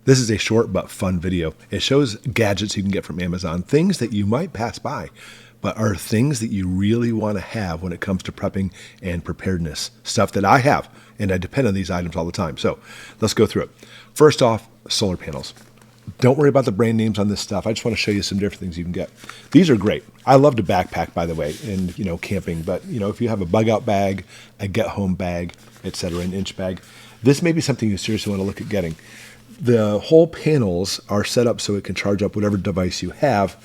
This is a short but fun video. It shows gadgets you can get from Amazon, things that you might pass by, but are things that you really want to have when it comes to prepping and preparedness. Stuff that I have, and I depend on these items all the time. So let's go through it. First off, solar panels. Don't worry about the brand names on this stuff. I just want to show you some different things you can get. These are great. I love to backpack, by the way, and camping. But if you have a bug out bag, a get home bag, etc., an inch bag, this may be something you seriously want to look at getting. The whole panels are set up so it can charge up whatever device you have,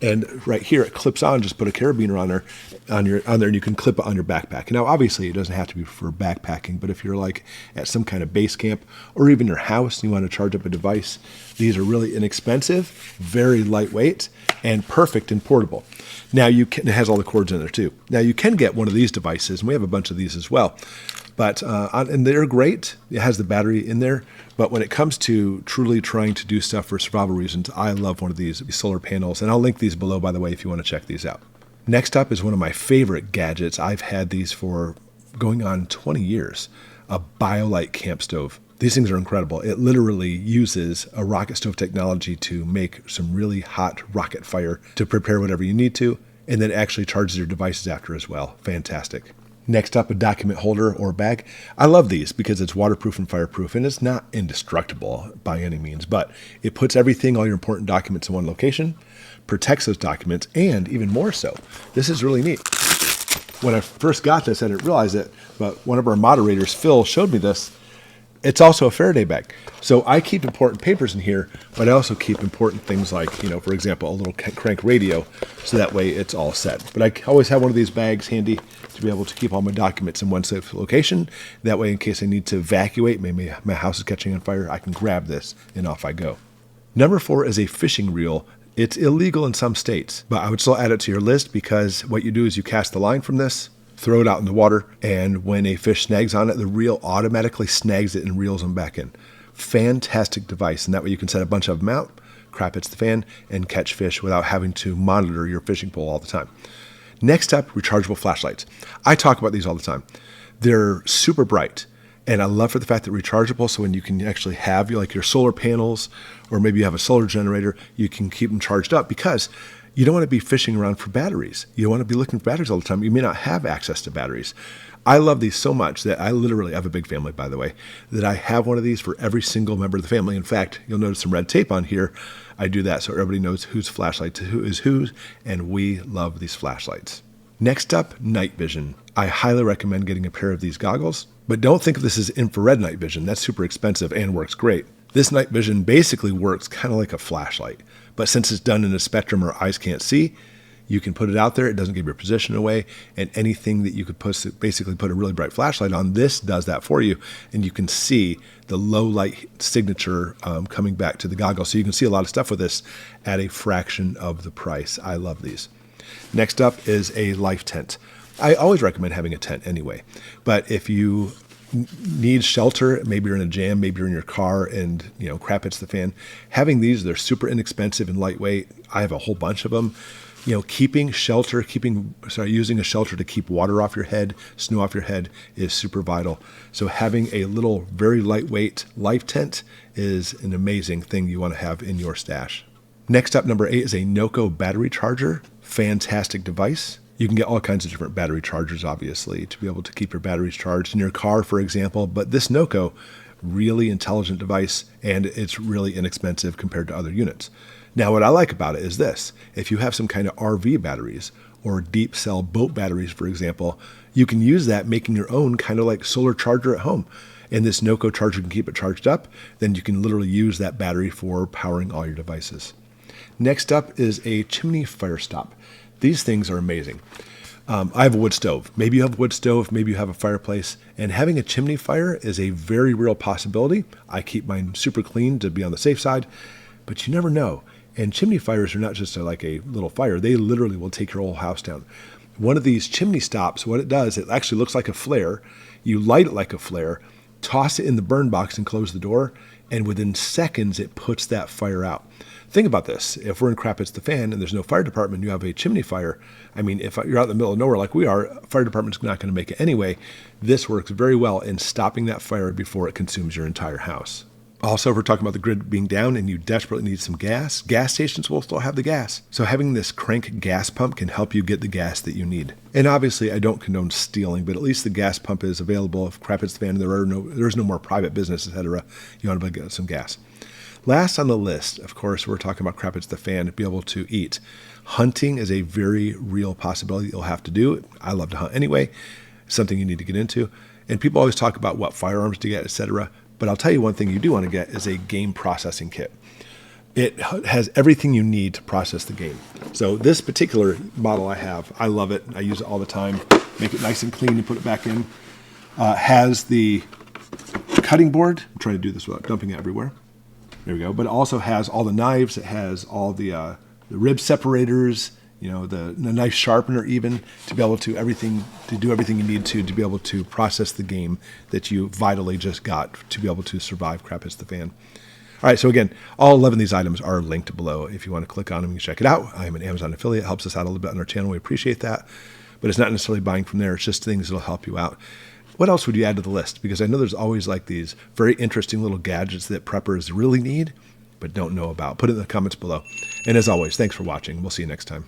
and right here it clips on. Just put a carabiner on there, and you can clip it on your backpack. Now, obviously, it doesn't have to be for backpacking, but if you're like at some kind of base camp or even your house and you want to charge up a device, these are really inexpensive, very lightweight, and perfect and portable. Now, it has all the cords in there too. Now, you can get one of these devices, and we have a bunch of these as well. But and they're great. It has the battery in there. But when it comes to truly trying to do stuff for survival reasons, I love one of these solar panels. And I'll link these below, by the way, if you want to check these out. Next up is one of my favorite gadgets. I've had these for going on 20 years, a Biolite camp stove. These things are incredible. It literally uses a rocket stove technology to make some really hot rocket fire to prepare whatever you need to, and then actually charges your devices after as well. Fantastic. Next up, a document holder or bag. I love these because it's waterproof and fireproof, and it's not indestructible by any means, but it puts everything, all your important documents in one location, protects those documents, and even more so, this is really neat. When I first got this, I didn't realize it, but one of our moderators, Phil, showed me this. It's also a Faraday bag. So I keep important papers in here, but I also keep important things like, for example, a little crank radio, so that way it's all set. But I always have one of these bags handy to be able to keep all my documents in one safe location. That way, in case I need to evacuate, maybe my house is catching on fire, I can grab this and off I go. Number 4 is a fishing reel. It's illegal in some states, but I would still add it to your list because what you do is you cast the line from this, throw it out in the water, and when a fish snags on it, the reel automatically snags it and reels them back in. Fantastic device, and that way you can set a bunch of them out, crap hits the fan, and catch fish without having to monitor your fishing pole all the time. Next up, rechargeable flashlights. I talk about these all the time. They're super bright, and I love for the fact that rechargeable, so when you can actually have your solar panels, or maybe you have a solar generator, you can keep them charged up because you don't want to be fishing around for batteries. You don't want to be looking for batteries all the time. You may not have access to batteries. I love these so much that I literally have a big family, by the way, that I have one of these for every single member of the family. In fact, you'll notice some red tape on here. I do that so everybody knows whose flashlight is whose, and we love these flashlights. Next up, night vision. I highly recommend getting a pair of these goggles, but don't think of this as infrared night vision. That's super expensive and works great. This night vision basically works kind of like a flashlight, but since it's done in a spectrum our eyes can't see, you can put it out there. It doesn't give your position away, and anything that you could basically put a really bright flashlight on, this does that for you, and you can see the low light signature coming back to the goggle. So you can see a lot of stuff with this at a fraction of the price. I love these. Next up is a life tent. I always recommend having a tent anyway, but if you need shelter, maybe you're in a jam, maybe you're in your car and crap hits the fan, having these, they're super inexpensive and lightweight. I have a whole bunch of them. Using a shelter to keep water off your head, snow off your head is super vital. So having a little very lightweight life tent is an amazing thing you want to have in your stash. Next up, number 8 is a Noco battery charger. Fantastic device. You can get all kinds of different battery chargers, obviously, to be able to keep your batteries charged in your car, for example. But this Noco, really intelligent device, and it's really inexpensive compared to other units. Now, what I like about it is this. If you have some kind of RV batteries or deep cell boat batteries, for example, you can use that making your own kind of like solar charger at home. And this Noco charger can keep it charged up. Then you can literally use that battery for powering all your devices. Next up is a chimney fire stop. These things are amazing. I have a wood stove. Maybe you have a wood stove, maybe you have a fireplace, and having a chimney fire is a very real possibility. I keep mine super clean to be on the safe side, but you never know. And chimney fires are not just like a little fire. They literally will take your whole house down. One of these chimney stops, what it does, it actually looks like a flare. You light it like a flare, toss it in the burn box and close the door, and within seconds, it puts that fire out. Think about this. If we're in crap hits the fan and there's no fire department, you have a chimney fire. I mean, if you're out in the middle of nowhere like we are, fire department's not going to make it anyway. This works very well in stopping that fire before it consumes your entire house. Also, if we're talking about the grid being down and you desperately need some gas stations will still have the gas. So having this crank gas pump can help you get the gas that you need. And obviously, I don't condone stealing, but at least the gas pump is available. If crap hits the fan, there's no more private business, etc. You want to get some gas. Last on the list, of course, we're talking about crap hits the fan to be able to eat. Hunting is a very real possibility you'll have to do. I love to hunt anyway. It's something you need to get into. And people always talk about what firearms to get, etc. But I'll tell you one thing you do want to get is a game processing kit. It has everything you need to process the game. So this particular model I have, I love it. I use it all the time. Make it nice and clean and put it back in. Has the cutting board. I'm trying to do this without dumping it everywhere. There we go. But it also has all the knives. It has all the rib separators, the knife sharpener even, to be able to do everything you need to be able to process the game that you vitally just got to be able to survive crap hits the fan. All right, so again, all 11 of these items are linked below. If you want to click on them, you can check it out. I am an Amazon affiliate. It helps us out a little bit on our channel. We appreciate that. But it's not necessarily buying from there. It's just things that will help you out. What else would you add to the list? Because I know there's always like these very interesting little gadgets that preppers really need but don't know about. Put it in the comments below. And as always, thanks for watching. We'll see you next time.